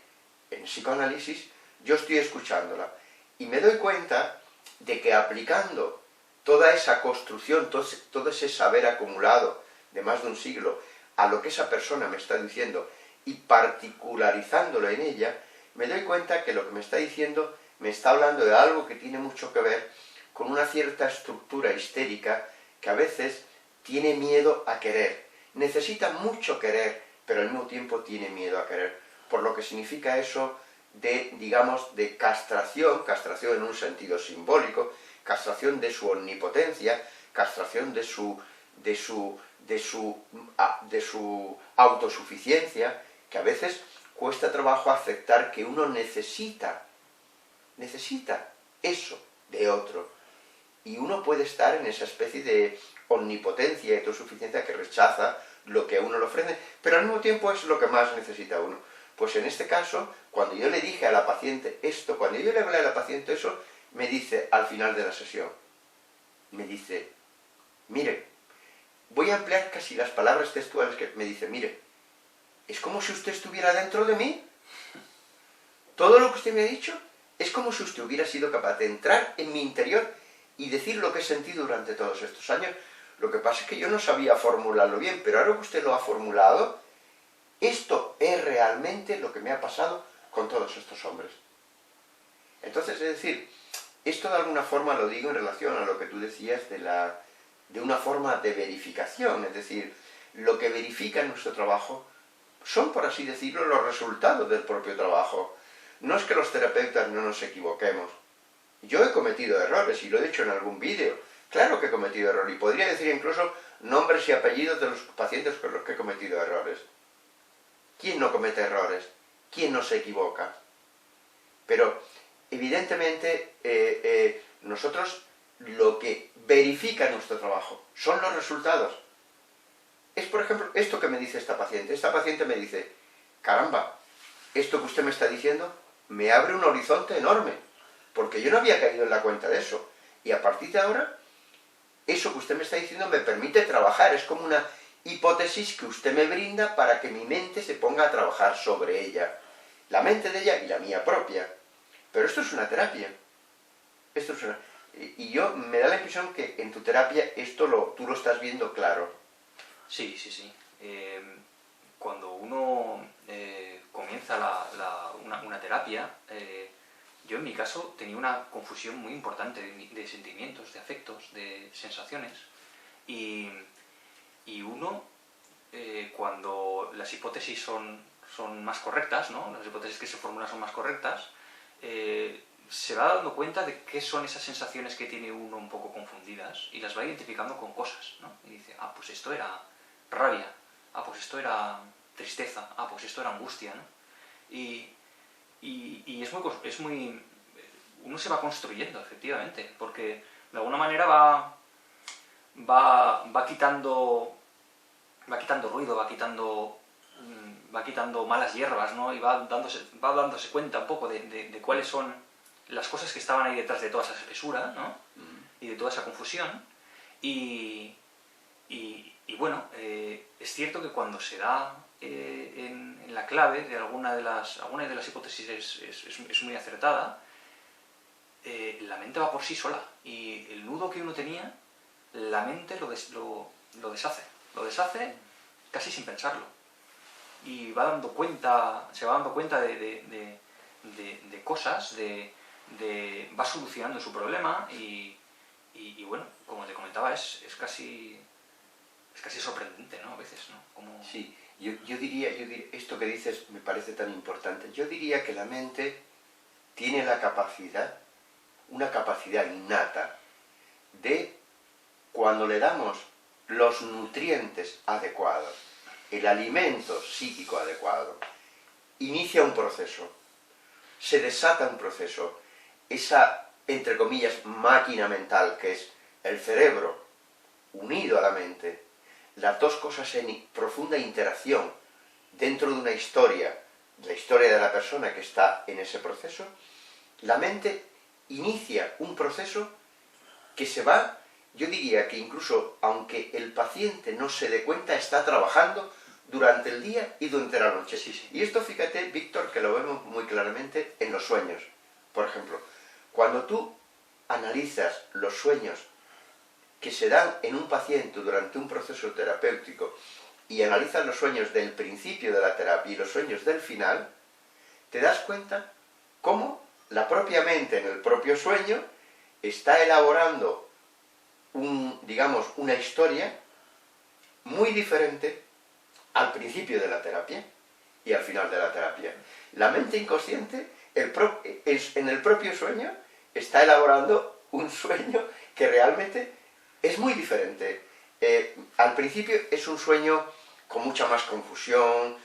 en psicoanálisis, yo estoy escuchándola, y me doy cuenta de que aplicando toda esa construcción, todo ese saber acumulado de más de un siglo, a lo que esa persona me está diciendo, y particularizándolo en ella, me doy cuenta que lo que me está diciendo me está hablando de algo que tiene mucho que ver con una cierta estructura histérica que a veces tiene miedo a querer. Necesita mucho querer, pero al mismo tiempo tiene miedo a querer. Por lo que significa eso de, digamos, de castración en un sentido simbólico, castración de su omnipotencia, castración de su autosuficiencia, que a veces cuesta trabajo aceptar que uno necesita eso de otro. y uno puede estar en esa especie de omnipotencia y autosuficiencia que rechaza lo que a uno le ofrece, pero al mismo tiempo es lo que más necesita uno. Pues en este caso, cuando yo le dije a la paciente esto, cuando yo le hablé a la paciente eso, me dice al final de la sesión, me dice, mire, voy a emplear casi las palabras textuales que me dice, mire, es como si usted estuviera dentro de mí. Todo lo que usted me ha dicho es como si usted hubiera sido capaz de entrar en mi interior y decir lo que he sentido durante todos estos años. Lo que pasa es que yo no sabía formularlo bien, pero ahora que usted lo ha formulado, esto es realmente lo que me ha pasado con todos estos hombres. Entonces, es decir, esto de alguna forma lo digo en relación a lo que tú decías de una forma de verificación, es decir, lo que verifica nuestro trabajo son, por así decirlo, los resultados del propio trabajo. No es que los terapeutas no nos equivoquemos. Yo he cometido errores y lo he dicho en algún vídeo. Claro que he cometido errores y podría decir incluso nombres y apellidos de los pacientes con los que he cometido errores. ¿Quién no comete errores? ¿Quién no se equivoca? Pero, evidentemente, nosotros lo que verifica nuestro trabajo son los resultados. Es, por ejemplo, esto que me dice esta paciente. Esta paciente me dice, caramba, esto que usted me está diciendo me abre un horizonte enorme, porque yo no había caído en la cuenta de eso. Y a partir de ahora, eso que usted me está diciendo me permite trabajar. Es como una hipótesis que usted me brinda para que mi mente se ponga a trabajar sobre ella. La mente de ella y la mía propia. Pero esto es una terapia. Esto es una... Y yo me da la impresión que en tu terapia esto tú lo estás viendo claro. Sí, sí, sí. Cuando uno comienza una terapia, yo en mi caso tenía una confusión muy importante de sentimientos, de afectos, de sensaciones. Y uno, cuando las hipótesis son más correctas, ¿no? Las hipótesis que se formulan son más correctas, se va dando cuenta de qué son esas sensaciones que tiene uno un poco confundidas y las va identificando con cosas, ¿no? Y dice, ah, pues esto era rabia, ah, pues esto era tristeza, ah, pues esto era angustia, ¿no? Y es muy... Uno se va construyendo, efectivamente, porque de alguna manera va quitando ruido, va quitando malas hierbas, ¿no? Y va dándose cuenta un poco de cuáles son las cosas que estaban ahí detrás de toda esa espesura, ¿no? Y de toda esa confusión. Y bueno, es cierto que cuando se da en la clave de alguna de las hipótesis es muy acertada, la mente va por sí sola. Y el nudo que uno tenía, la mente lo deshace. Lo deshace casi sin pensarlo. Y se va dando cuenta de cosas, va solucionando su problema y bueno, como te comentaba, es casi sorprendente, ¿no? A veces, ¿no? Sí, yo diría, esto que dices me parece tan importante. Yo diría que la mente tiene la capacidad, una capacidad innata, de cuando le damos los nutrientes adecuados, el alimento psíquico adecuado, inicia un proceso, se desata un proceso. Esa, entre comillas, máquina mental que es el cerebro unido a la mente, las dos cosas en profunda interacción dentro de una historia, la historia de la persona que está en ese proceso, la mente inicia un proceso que se va, yo diría que incluso aunque el paciente no se dé cuenta, está trabajando durante el día y durante la noche. Sí, sí. Y esto, fíjate, Víctor, que lo vemos muy claramente en los sueños. Por ejemplo, cuando tú analizas los sueños que se dan en un paciente durante un proceso terapéutico y analizas los sueños del principio de la terapia y los sueños del final, te das cuenta cómo la propia mente en el propio sueño está elaborando una historia muy diferente al principio de la terapia y al final de la terapia. La mente inconsciente, en el propio sueño, está elaborando un sueño que realmente es muy diferente. Al principio es un sueño con mucha más confusión,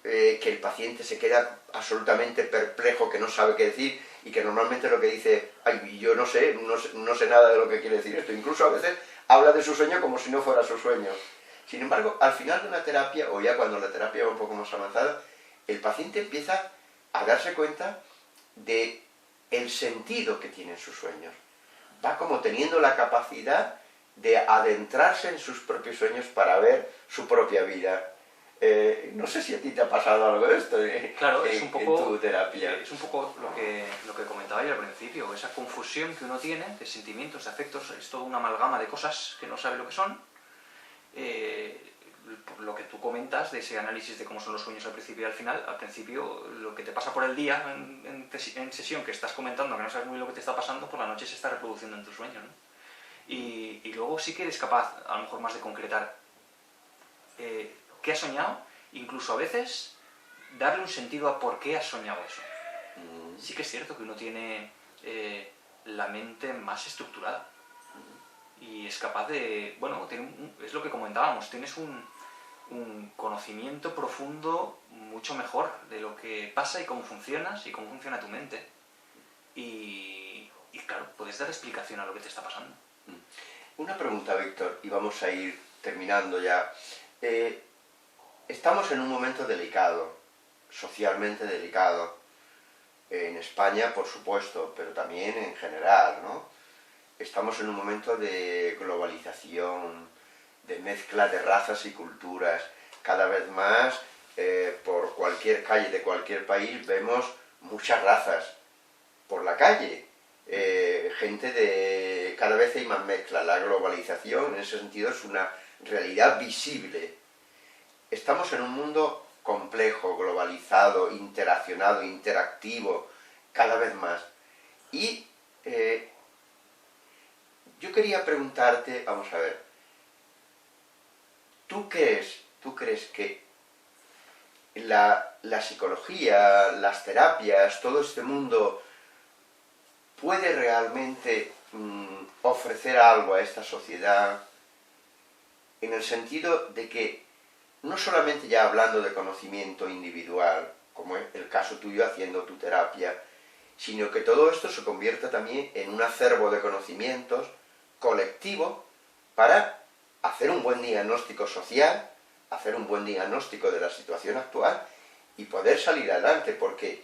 que el paciente se queda absolutamente perplejo, que no sabe qué decir, y que normalmente lo que dice, ay, yo no sé nada de lo que quiere decir esto. Incluso a veces habla de su sueño como si no fuera su sueño. Sin embargo, al final de una terapia, o ya cuando la terapia va un poco más avanzada, el paciente empieza a darse cuenta de el sentido que tienen sus sueños. Va como teniendo la capacidad de adentrarse en sus propios sueños para ver su propia vida. No sé si a ti te ha pasado algo de esto claro, es un poco, en tu terapia. Es un poco lo que comentaba yo al principio, esa confusión que uno tiene de sentimientos, de afectos, es toda una amalgama de cosas que no sabe lo que son. Lo que tú comentas de ese análisis de cómo son los sueños al principio y al final, al principio lo que te pasa por el día en sesión, que estás comentando que no sabes muy bien lo que te está pasando, por la noche se está reproduciendo en tus sueños, ¿no? Y luego sí que eres capaz a lo mejor más de concretar qué has soñado, incluso a veces darle un sentido a por qué has soñado eso. Sí que es cierto que uno tiene la mente más estructurada y es capaz de, bueno, es lo que comentábamos, tienes un conocimiento profundo mucho mejor de lo que pasa y cómo funcionas y cómo funciona tu mente. Y claro, puedes dar explicación a lo que te está pasando. Una pregunta, Víctor, y vamos a ir terminando ya. Estamos en un momento delicado, socialmente delicado, en España por supuesto, pero también en general, ¿no? Estamos en un momento de globalización, de mezcla de razas y culturas. Cada vez más, por cualquier calle de cualquier país, vemos muchas razas por la calle. Gente de... cada vez hay más mezcla. La globalización, en ese sentido, es una realidad visible. Estamos en un mundo complejo, globalizado, interaccionado, interactivo, cada vez más. Y yo quería preguntarte, vamos a ver, ¿tú crees que la psicología, las terapias, todo este mundo puede realmente ofrecer algo a esta sociedad en el sentido de que no solamente ya hablando de conocimiento individual, como es el caso tuyo haciendo tu terapia, sino que todo esto se convierta también en un acervo de conocimientos colectivo para hacer un buen diagnóstico social, hacer un buen diagnóstico de la situación actual y poder salir adelante, porque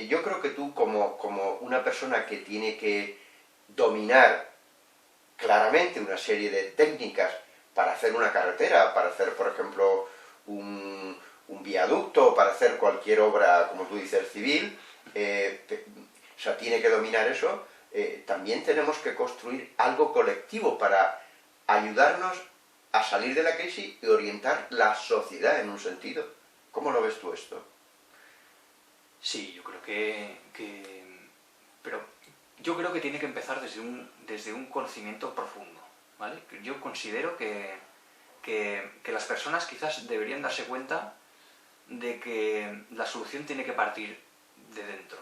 yo creo que tú como una persona que tiene que dominar claramente una serie de técnicas para hacer una carretera, para hacer, por ejemplo, un viaducto, para hacer cualquier obra, como tú dices, civil, o sea, tiene que dominar eso, también tenemos que construir algo colectivo para ayudarnos a salir de la crisis y orientar la sociedad en un sentido. ¿Cómo lo ves tú esto? Sí, yo creo pero yo creo que tiene que empezar desde un conocimiento profundo, ¿vale? Yo considero que las personas quizás deberían darse cuenta de que la solución tiene que partir de dentro.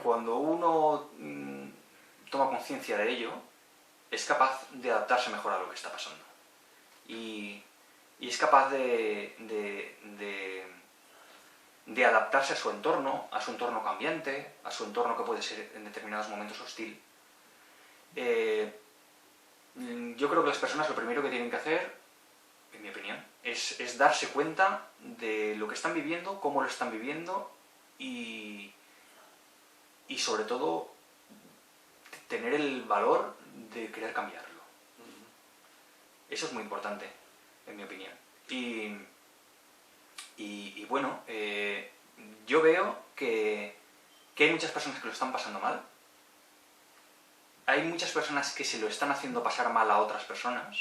Cuando uno toma conciencia de ello, es capaz de adaptarse mejor a lo que está pasando. Y es capaz de adaptarse a su entorno cambiante, a su entorno que puede ser en determinados momentos hostil. Yo creo que las personas lo primero que tienen que hacer, en mi opinión, es darse cuenta de lo que están viviendo, cómo lo están viviendo y sobre todo tener el valor de querer cambiarlo. Eso es muy importante, en mi opinión. Y bueno, yo veo que hay muchas personas que lo están pasando mal. Hay muchas personas que se lo están haciendo pasar mal a otras personas.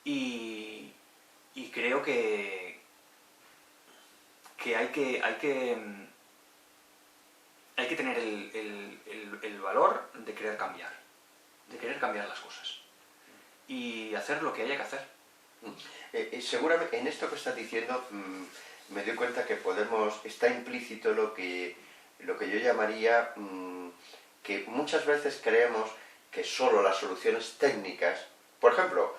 Y creo que hay que tener el valor de querer cambiar las cosas y hacer lo que haya que hacer. Seguramente en esto que estás diciendo me doy cuenta que está implícito lo que yo llamaría que muchas veces creemos que solo las soluciones técnicas, por ejemplo,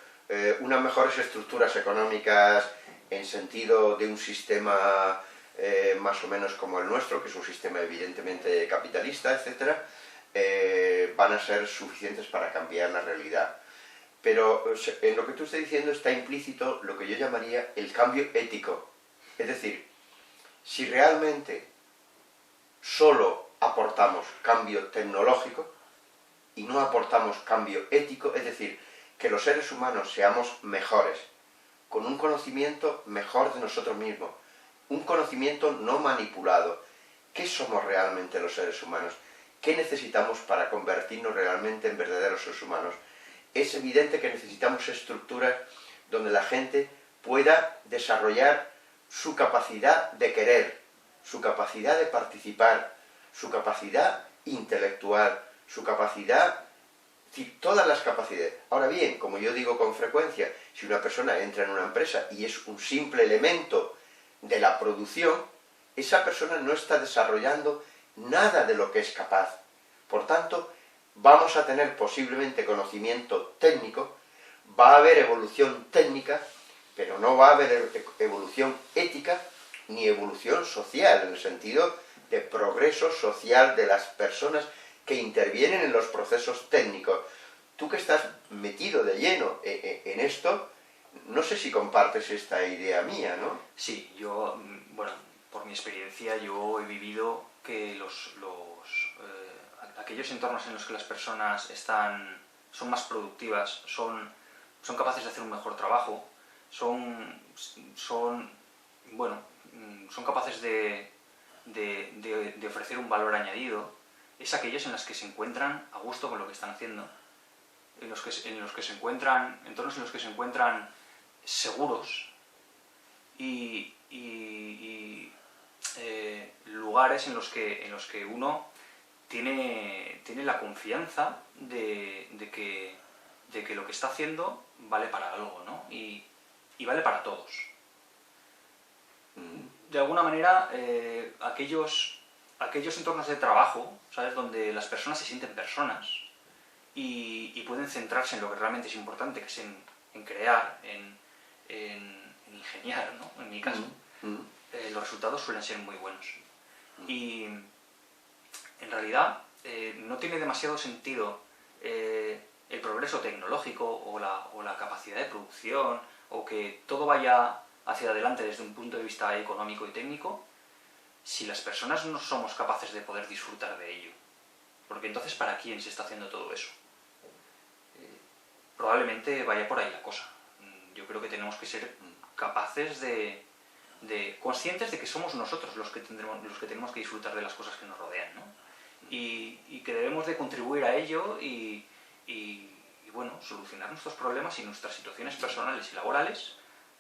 unas mejores estructuras económicas en sentido de un sistema más o menos como el nuestro, que es un sistema evidentemente capitalista, etcétera, van a ser suficientes para cambiar la realidad. Pero en lo que tú estás diciendo está implícito lo que yo llamaría el cambio ético. Es decir, si realmente solo aportamos cambio tecnológico y no aportamos cambio ético, es decir, que los seres humanos seamos mejores, con un conocimiento mejor de nosotros mismos, un conocimiento no manipulado. ¿Qué somos realmente los seres humanos? ¿Qué necesitamos para convertirnos realmente en verdaderos seres humanos? Es evidente que necesitamos estructuras donde la gente pueda desarrollar su capacidad de querer, su capacidad de participar, su capacidad intelectual, su capacidad, todas las capacidades. Ahora bien, como yo digo con frecuencia, si una persona entra en una empresa y es un simple elemento de la producción, esa persona no está desarrollando nada de lo que es capaz. Por tanto, vamos a tener posiblemente conocimiento técnico, va a haber evolución técnica, pero no va a haber evolución ética ni evolución social, en el sentido de progreso social de las personas que intervienen en los procesos técnicos. Tú que estás metido de lleno en esto, no sé si compartes esta idea mía, ¿no? Sí, yo, bueno, por mi experiencia yo he vivido que aquellos entornos en los que las personas son más productivas, son capaces de hacer un mejor trabajo, son capaces de ofrecer un valor añadido, es aquellos en los que se encuentran a gusto con lo que están haciendo, entornos en los que se encuentran seguros y lugares en los que uno tiene la confianza de que lo que está haciendo vale para algo, ¿no? Y vale para todos. De alguna manera, aquellos entornos de trabajo, ¿sabes?, donde las personas se sienten personas y pueden centrarse en lo que realmente es importante, que es en crear, en ingeniar, ¿no?, en mi caso, los resultados suelen ser muy buenos. Y en realidad no tiene demasiado sentido el progreso tecnológico o la capacidad de producción, o que todo vaya hacia adelante desde un punto de vista económico y técnico, si las personas no somos capaces de poder disfrutar de ello. Porque entonces, ¿para quién se está haciendo todo eso? Probablemente vaya por ahí la cosa. Yo creo que tenemos que ser capaces conscientes de que somos nosotros los que tenemos que disfrutar de las cosas que nos rodean, ¿no? Y que debemos de contribuir a ello y bueno, solucionar nuestros problemas y nuestras situaciones personales y laborales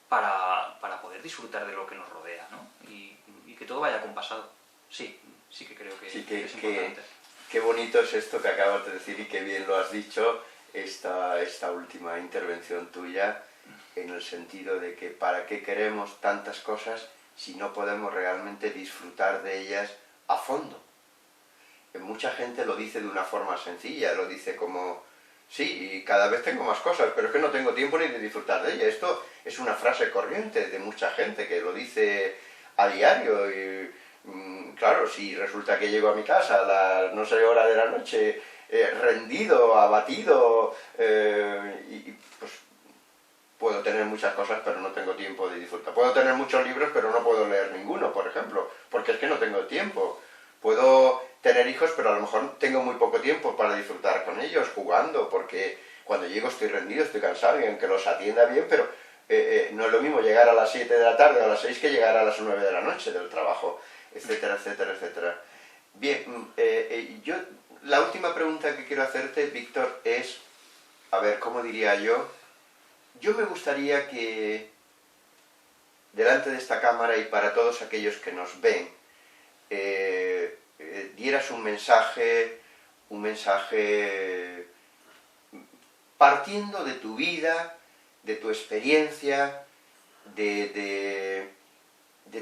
para poder disfrutar de lo que nos rodea, ¿no? Y que todo vaya compasado. Sí que creo que es importante. Qué bonito es esto que acabas de decir y qué bien lo has dicho, esta última intervención tuya, en el sentido de que ¿para qué queremos tantas cosas si no podemos realmente disfrutar de ellas a fondo? Mucha gente lo dice de una forma sencilla, lo dice como, sí, cada vez tengo más cosas, pero es que no tengo tiempo ni de disfrutar de ellas. Esto es una frase corriente de mucha gente que lo dice a diario y claro, si resulta que llego a mi casa a las no sé hora de la noche, rendido, abatido, y pues puedo tener muchas cosas pero no tengo tiempo de disfrutar. Puedo tener muchos libros pero no puedo leer ninguno, por ejemplo, porque es que no tengo tiempo. Puedo tener hijos pero a lo mejor tengo muy poco tiempo para disfrutar con ellos, jugando, porque cuando llego estoy rendido, estoy cansado y aunque los atienda bien, pero no es lo mismo llegar a las 7 de la tarde o a las 6 que llegar a las 9 de la noche del trabajo, etcétera, etcétera, etcétera. Bien, la última pregunta que quiero hacerte, Víctor, es, a ver, ¿cómo diría yo? Yo me gustaría que, delante de esta cámara y para todos aquellos que nos ven, dieras un mensaje partiendo de tu vida, de tu experiencia, de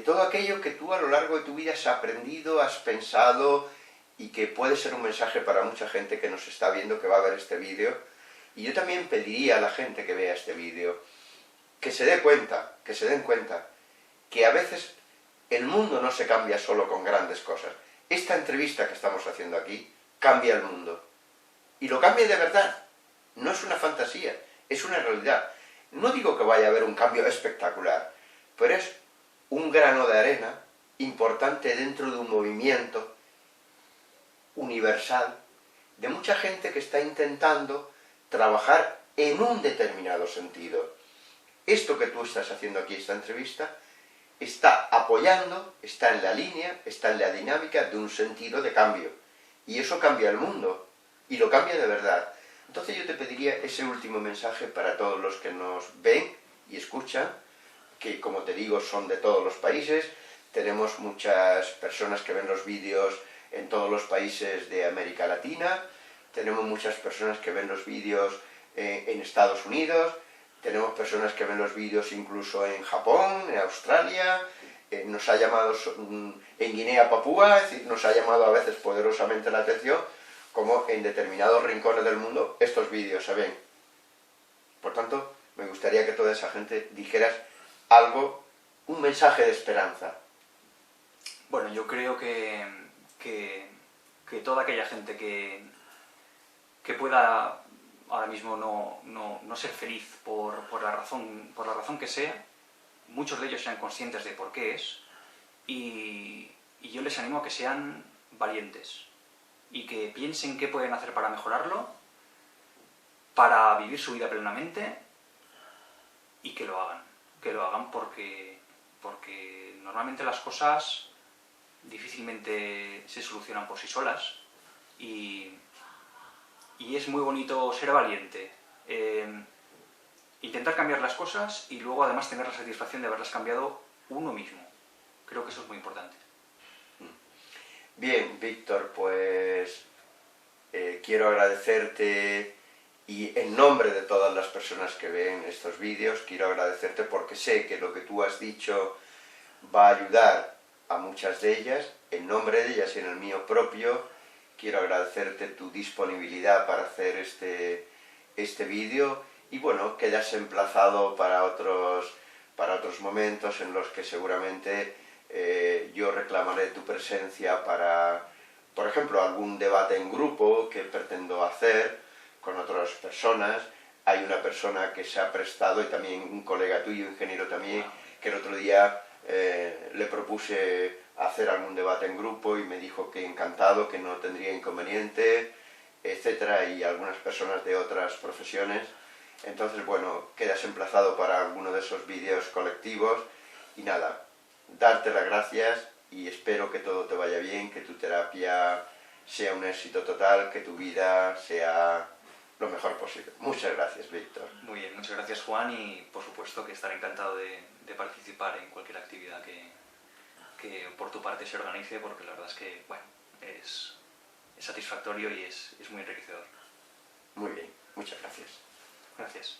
todo aquello que tú a lo largo de tu vida has aprendido, has pensado, y que puede ser un mensaje para mucha gente que nos está viendo, que va a ver este vídeo. Y yo también pediría a la gente que vea este vídeo, que se den cuenta que a veces el mundo no se cambia solo con grandes cosas. Esta entrevista que estamos haciendo aquí cambia el mundo. Y lo cambia de verdad. No es una fantasía, es una realidad. No digo que vaya a haber un cambio espectacular, pero es un grano de arena importante dentro de un movimiento universal de mucha gente que está intentando trabajar en un determinado sentido. Esto que tú estás haciendo aquí, esta entrevista, está apoyando, está en la línea, está en la dinámica de un sentido de cambio. Y eso cambia el mundo, y lo cambia de verdad. Entonces yo te pediría ese último mensaje para todos los que nos ven y escuchan, que como te digo son de todos los países. Tenemos muchas personas que ven los vídeos en todos los países de América Latina, tenemos muchas personas que ven los vídeos en Estados Unidos, tenemos personas que ven los vídeos incluso en Japón, en Australia, nos ha llamado en Guinea Papúa, es decir, nos ha llamado a veces poderosamente la atención como en determinados rincones del mundo estos vídeos se ven. Por tanto, me gustaría que toda esa gente dijeras algo, un mensaje de esperanza. Bueno, yo creo que toda aquella gente que pueda ahora mismo no ser feliz por la razón que sea, muchos de ellos sean conscientes de por qué es, y yo les animo a que sean valientes y que piensen qué pueden hacer para mejorarlo, para vivir su vida plenamente, y que lo hagan porque normalmente las cosas difícilmente se solucionan por sí solas, y es muy bonito ser valiente, intentar cambiar las cosas y luego además tener la satisfacción de haberlas cambiado uno mismo. Creo que eso es muy importante. Bien, Víctor, pues quiero agradecerte, y en nombre de todas las personas que ven estos vídeos, quiero agradecerte porque sé que lo que tú has dicho va a ayudar a muchas de ellas. En nombre de ellas y en el mío propio, quiero agradecerte tu disponibilidad para hacer este vídeo, y bueno, quedas emplazado para otros momentos en los que seguramente yo reclamaré tu presencia para, por ejemplo, algún debate en grupo que pretendo hacer con otras personas. Hay una persona que se ha prestado, y también un colega tuyo, ingeniero también, que el otro día le propuse hacer algún debate en grupo y me dijo que encantado, que no tendría inconveniente, etcétera, y algunas personas de otras profesiones. Entonces, bueno, quedas emplazado para alguno de esos vídeos colectivos, y nada, darte las gracias, y espero que todo te vaya bien, que tu terapia sea un éxito total, que tu vida sea lo mejor posible. Muchas gracias, Víctor. Muy bien, muchas gracias, Juan, y por supuesto que estaré encantado de participar en cualquier actividad que por tu parte se organice, porque la verdad es que, bueno, es satisfactorio y es muy enriquecedor. Muy bien, muchas gracias. Gracias.